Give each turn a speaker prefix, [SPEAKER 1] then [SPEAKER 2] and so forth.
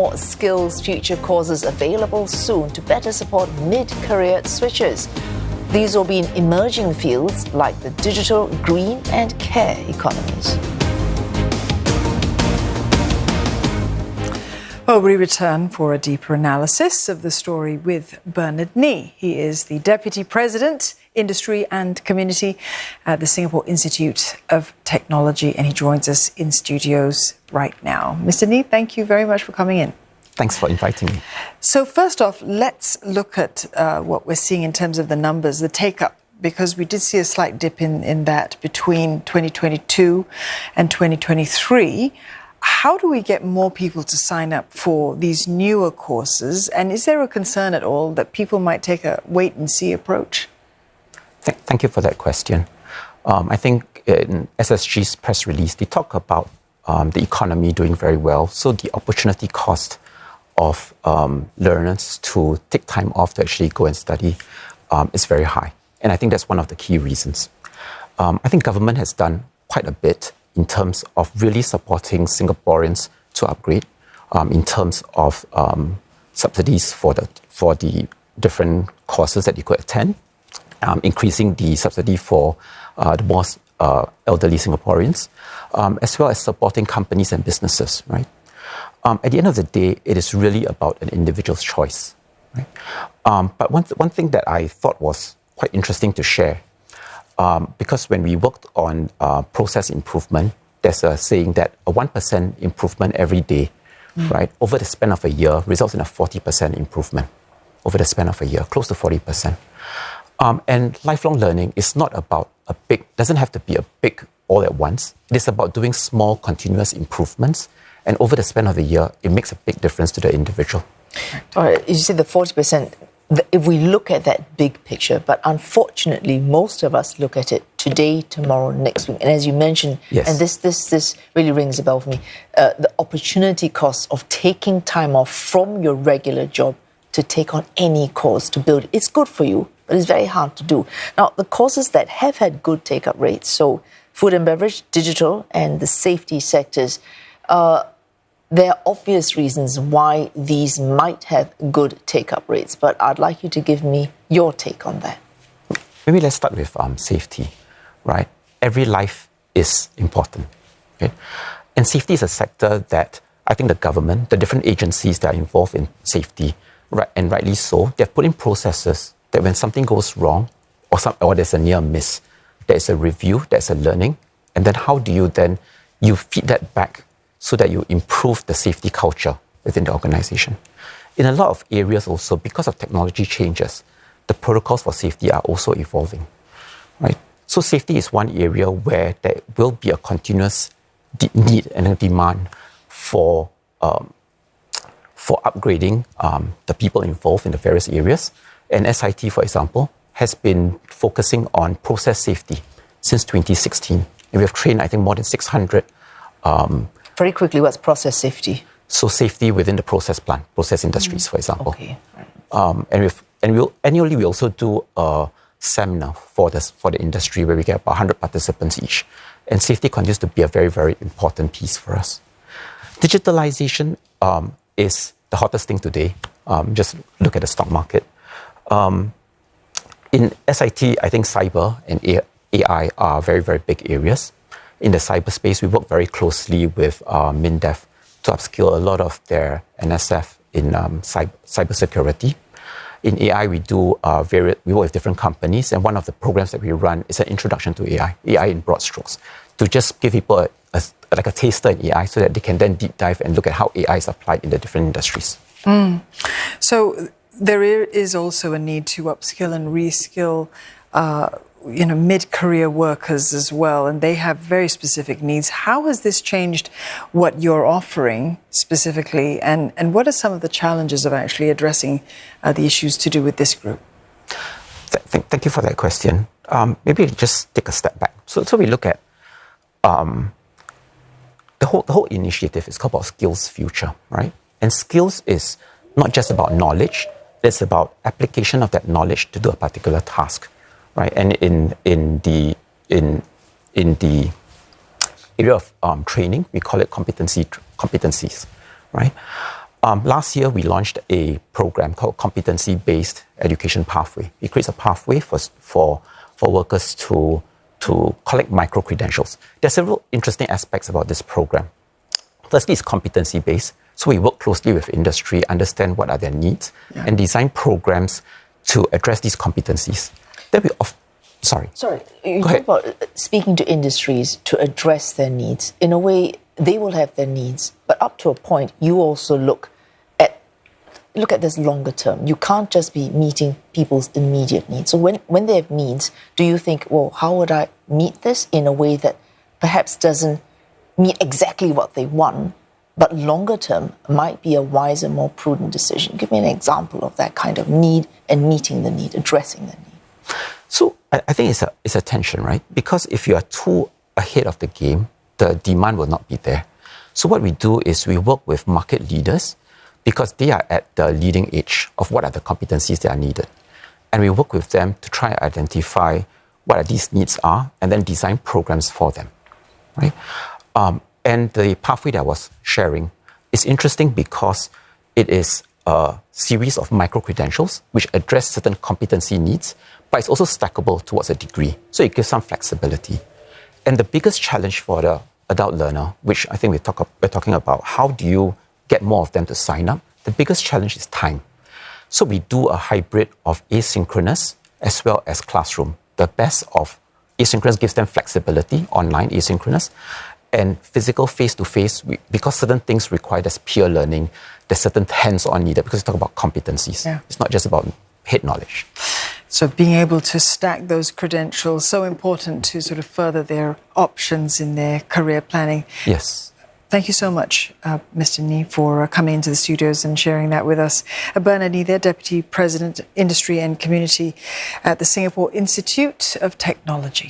[SPEAKER 1] More SkillsFuture courses available soon to better support mid-career switchers. These will be in emerging fields like the digital, green and care economies.
[SPEAKER 2] Well, we return for a deeper analysis of the story with Bernard Nee. He is the Deputy President, Industry and Community at the Singapore Institute of Technology, and he joins us in studios right now. Mr. Nee, thank you very much for coming in.
[SPEAKER 3] Thanks for inviting me.
[SPEAKER 2] So first off, let's look at what we're seeing in terms of the numbers, the take-up, because we did see a slight dip in that between 2022 and 2023. How do we get more people to sign up for these newer courses? And is there a concern at all that people might take a wait-and-see approach?
[SPEAKER 3] Thank you for that question. I think in SSG's press release, they talk about the economy doing very well. So the opportunity cost of learners to take time off to actually go and study is very high. And I think that's one of the key reasons. I think government has done quite a bit in terms of really supporting Singaporeans to upgrade, in terms of subsidies for the different courses that you could attend, increasing the subsidy for the most elderly Singaporeans, as well as supporting companies and businesses, right? At the end of the day, it is really about an individual's choice, right? But one thing that I thought was quite interesting to share, because when we worked on process improvement, there's a saying that a 1% improvement every day, right, over the span of a year results in a 40% improvement over the span of a year, close to 40%. And lifelong learning is not about doesn't have to be a big all at once. It is about doing small, continuous improvements. And over the span of a year, it makes a big difference to the individual.
[SPEAKER 1] All right, you said the 40%. If we look at that big picture, but unfortunately, most of us look at it today, tomorrow, next week. And as you mentioned,
[SPEAKER 3] yes.
[SPEAKER 1] And this really rings a bell for me, the opportunity cost of taking time off from your regular job to take on any course to build. It's good for you, but it's very hard to do. Now, the courses that have had good take-up rates, so food and beverage, digital, and the safety sectors, there are obvious reasons why these might have good take-up rates, but I'd like you to give me your take on that.
[SPEAKER 3] Maybe let's start with safety, right? Every life is important, okay? And safety is a sector that I think the government, the different agencies that are involved in safety, right, and rightly so, they've put in processes that when something goes wrong or there's a near miss, there's a review, there's a learning, and then how do you feed that back so that you improve the safety culture within the organization. In a lot of areas also, because of technology changes, the protocols for safety are also evolving, right? So safety is one area where there will be a continuous need and a demand for upgrading the people involved in the various areas. And SIT, for example, has been focusing on process safety since 2016. And we have trained, I think, more than 600
[SPEAKER 1] very quickly, what's process safety?
[SPEAKER 3] So safety within the process plant, process industries, for example.
[SPEAKER 1] Okay. Right.
[SPEAKER 3] And we'll annually we also do a seminar for the industry where we get about 100 participants each. And safety continues to be a very, very important piece for us. Digitalization is the hottest thing today. Just look at the stock market. In SIT, I think cyber and AI are very, very big areas. In the cyberspace, we work very closely with MINDEF to upskill a lot of their NSF in cybersecurity. In AI, we work with different companies, and one of the programs that we run is an introduction to AI in broad strokes, to just give people like a taster in AI so that they can then deep dive and look at how AI is applied in the different industries.
[SPEAKER 2] So there is also a need to upskill and reskill mid-career workers as well, and they have very specific needs. How has this changed what you're offering specifically, and what are some of the challenges of actually addressing the issues to do with this group?
[SPEAKER 3] Thank you for that question. Maybe just take a step back. So we look at the whole initiative is called SkillsFuture, right? And skills is not just about knowledge; it's about application of that knowledge to do a particular task. Right, and in the area of training, we call it competencies, right? Last year, we launched a program called Competency-Based Education Pathway. It creates a pathway for workers to collect micro-credentials. There are several interesting aspects about this program. Firstly, it's competency-based. So we work closely with industry, understand what are their needs, and design programs to address these competencies. Then we Sorry,
[SPEAKER 1] you talk about speaking to industries to address their needs. In a way, they will have their needs, but up to a point, you also look at this longer term. You can't just be meeting people's immediate needs. So when they have needs, do you think, well, how would I meet this in a way that perhaps doesn't meet exactly what they want, but longer term might be a wiser, more prudent decision? Give me an example of that kind of need and meeting the need, addressing the need.
[SPEAKER 3] So I think it's a tension, right? Because if you are too ahead of the game, the demand will not be there. So what we do is we work with market leaders because they are at the leading edge of what are the competencies that are needed. And we work with them to try and identify what these needs are and then design programs for them, right? And the pathway that I was sharing is interesting because it is a series of micro-credentials which address certain competency needs, but it's also stackable towards a degree. So it gives some flexibility. And the biggest challenge for the adult learner, which I think we're talking about, how do you get more of them to sign up? The biggest challenge is time. So we do a hybrid of asynchronous as well as classroom. The best of asynchronous gives them flexibility, online asynchronous, and physical face-to-face, because certain things require this peer learning, there's certain hands-on needed because we talk about competencies. Yeah. It's not just about head knowledge.
[SPEAKER 2] So being able to stack those credentials, so important to sort of further their options in their career planning.
[SPEAKER 3] Yes.
[SPEAKER 2] Thank you so much, Mr. Ni, for coming into the studios and sharing that with us. Bernard Ni, there, Deputy President, Industry and Community at the Singapore Institute of Technology.